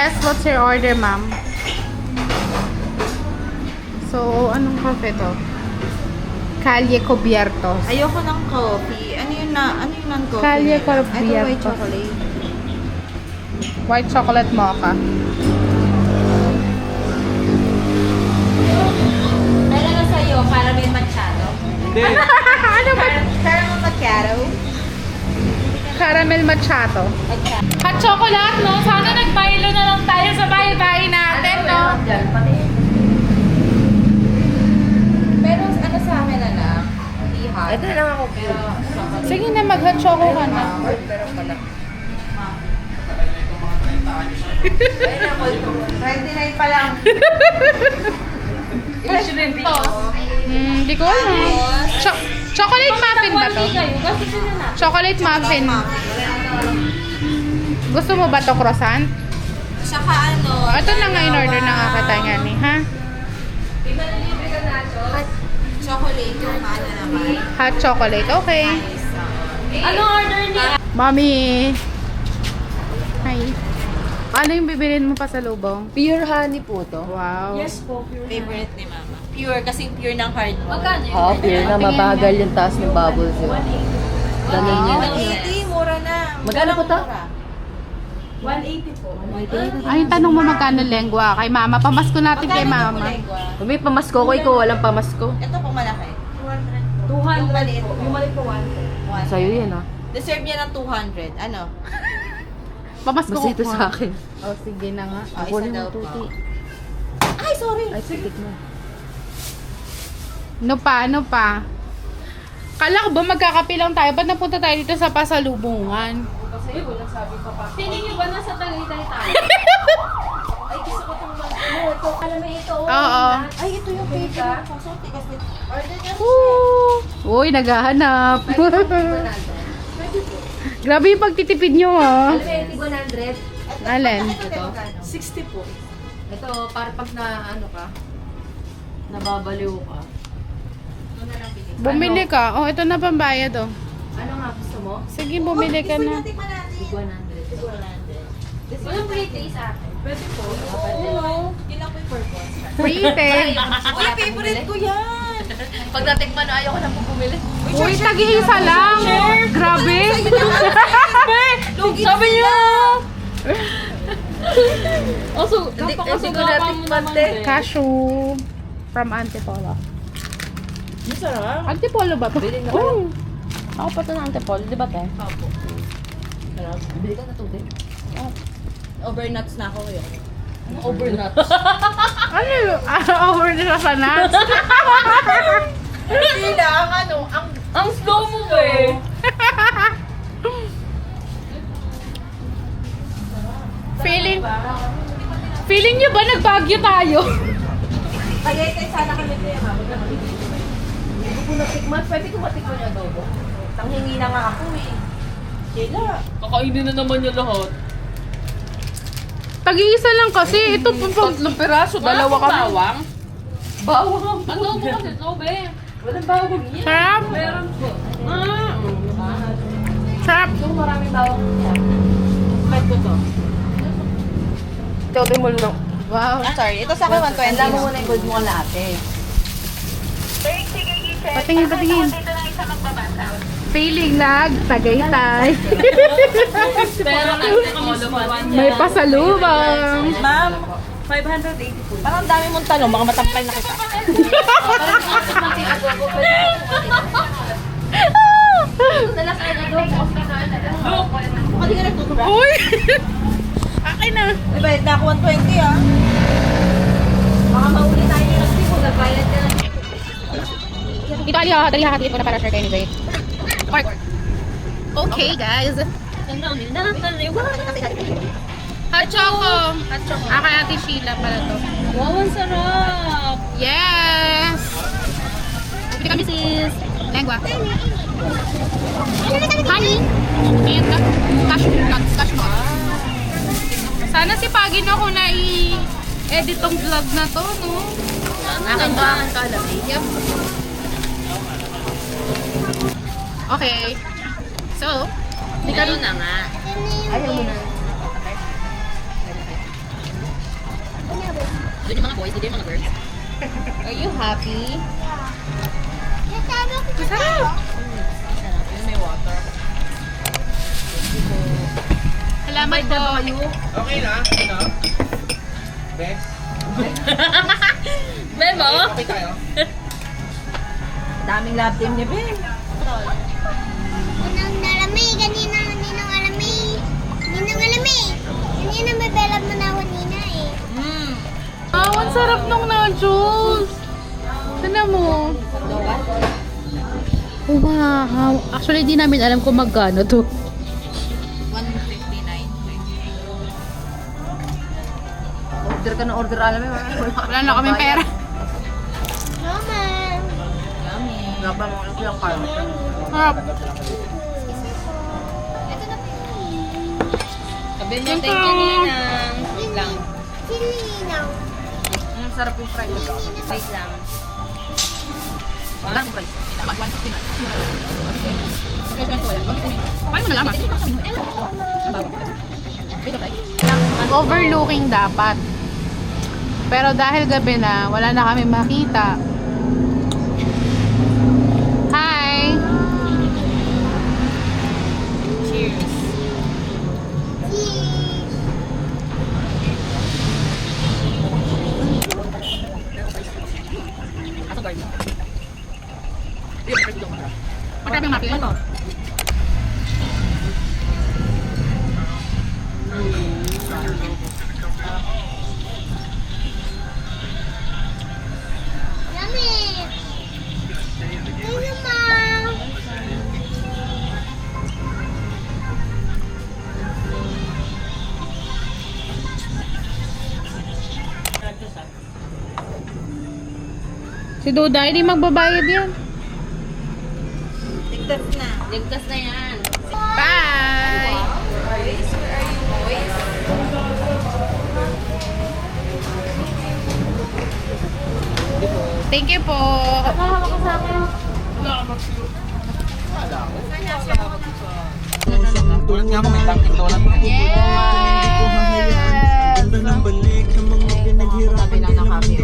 Yes, what's your order, ma'am? So, anong cafe to? Calle Cubiertos. Ayoko ng coffee. Ano yun non-coffee? Calle nila? Ito Cubiertos. white chocolate. White chocolate mocha. Talaga sa'yo, para may machado. Ano ba? Caramel macchiato. Caramel macchiato. Hot chocolate, no? Sana nag-Milo na lang tayo sa bahay-bahay natin, no? Pero ano sa akin anak? Hindi hot. Ito lang ako. Sige na, mag-hot choco ka na. Pero pala. 29 pa lang. Hindi ko alam. Chocolate muffin ba to? Chocolate muffin. Gusto mo ba to croissant? Saka ano? Ito na nga in-order na nga kita nga ni, ha? Chocolate yung ano naman. Hot chocolate, okay. Ano order niya? Mommy! Hi. Ano yung bibilin mo pa sa lubong? Pure honey po to. Wow. po, pure Favorite ni mama. Pure, kasi pure ng hard mo. Magkano yun? Oo, pure na. Mabagal yung taas ng bubbles yun. Ganun yun. 180, mura na. Magkano po to? 180 po. Ay, tanong mo magkano lengwa kay mama. Pamasko natin kay mama. May pamasko ko, ikaw walang pamasko. Ito pong malaki. 200 maliit po. po. Yung maliit po, 100. Sa'yo yan ah. Deserve niya ng 200. Ano? Pamasko Basta ko ito po. sa akin. Oh, sige na nga. Oh, Kunin isa mo daw po. tuti. Ay, sorry. Ay, sitik mo. Ano pa? Ano pa? Kala ko ba magkakape lang tayo? Ba't napunta tayo dito sa pasalubungan? Feeling niyo ba nasa Tagaytay tayo? Ay, gusto ko itong ito. Alam mo ito. Oo. Ay, ito yung favorite ko. So, tigas nito. Order niya. Woo! Uy, naghahanap. Grabe yung pagtitipid nyo, ah. Alam mo yung 100? Alin? Ito. 60 po. Ito, para pag na ano ka, nababaliw ka. Bumili ka. Oh, ito na pambayad, oh. Ano nga gusto mo? Sige, bumili ka na. Tikman natin. 100. Walang free taste ate. Pwede po. Hello. Yun lang po yung purpose. Free taste. Uy, favorite ko yan. Pag natikman na, ayaw ko na po bumili. Uy, tag-iisa lang. Grabe. Sabi niyo. Also, Hindi ko kapakasagawa mo natikman, naman te. eh. Cashew from Antipolo. Masarap. Antipolo ba to? Bili na Uy. Ako pa ito ng antipolo, di ba te? Opo. Bili ka na tubig. Overnuts na ako yun. Overnuts. Ano yun? Over na sa nuts? Hindi lang, ano, Ang slow mo eh. Feeling nyo ba nagbagyo tayo? Tagaytay sana kami kaya mama. Hindi ko natikman. Pwede ko matikman yung adobo. Tanghingi na nga ako eh. Kila. Kakainin na naman yung lahat. Tag-iisa lang kasi. Ito pang piraso. Dalawa kami. Bawang? Bawang. Ano mo kasi sobe? Walang bawang yan. Sarap. Meron po. Sarap. Yung maraming bawang yan. Kahit ko to. Ito mo lang. Wow. Sorry, ito sa akin 120. Alam mo muna yung gold mo kalate. Patingin, patingin. Feeling lag, Tagaytay. Pero May pasalubong. Ma'am, 580 po. Parang dami mong tanong, mga matampal na kita. Dalas ay adobo. Baka di ka nagtutubra. Uy! Akin na. May bayad na ako 120 ah. Baka mauli tayo ng tipo. Nagbayad ka na. Ito ali ha, dali hahatiin ko na para share kayo ni Jay. Mark. Okay, guys. Hot choco. Hot choco. Ah, kay Ate Sheila pala to. Wow, ang sarap. Yes! Bili kami sis. Lengua. Honey. And cashew nuts. Cashew nuts. Sana si Pagin ako na i-edit tong vlog na to, no? Akin ba ang kalami? Yep. Okay. So, Ikaw na nga. Ayaw mo na. Doon yung mga boys, doon yung mga girls. Are you happy? Masarap! Yun, may water. Salamat po. Okay na? Ano? Bes? Bebo? Okay tayo? Daming love team niya, Ben. Ninong nalami, kanina ninong alami. Ninong alami. Kanina may belab mo na ako nina eh. Ang sarap nung nachos. Tignan mo. Oh, wow. Actually, di namin alam kung magkano to. 159. Order ka na order, alam mo. Wala na kaming pera. Mama. Yummy. Gaba mo lang yung car. Sarap. Ito na po. Sabi mo, thank you, Ninang. Wait lang. Silinaw. Sarap yung fries. Wait lang. Wala yung fries. Paano mo nalaman? Overlooking dapat. Pero dahil gabi na, wala na kami makita. Hi! Cheers. Magkabing makita to. Yummy. Thank you, Mom. Si Duda, hindi magbabayad yan. Ligtas na. Ligtas na yan. Bye! Boys, where are you, boys? Thank you po. Tulad nga mo, may tangking donut na. Yes! Sabi lang na happy.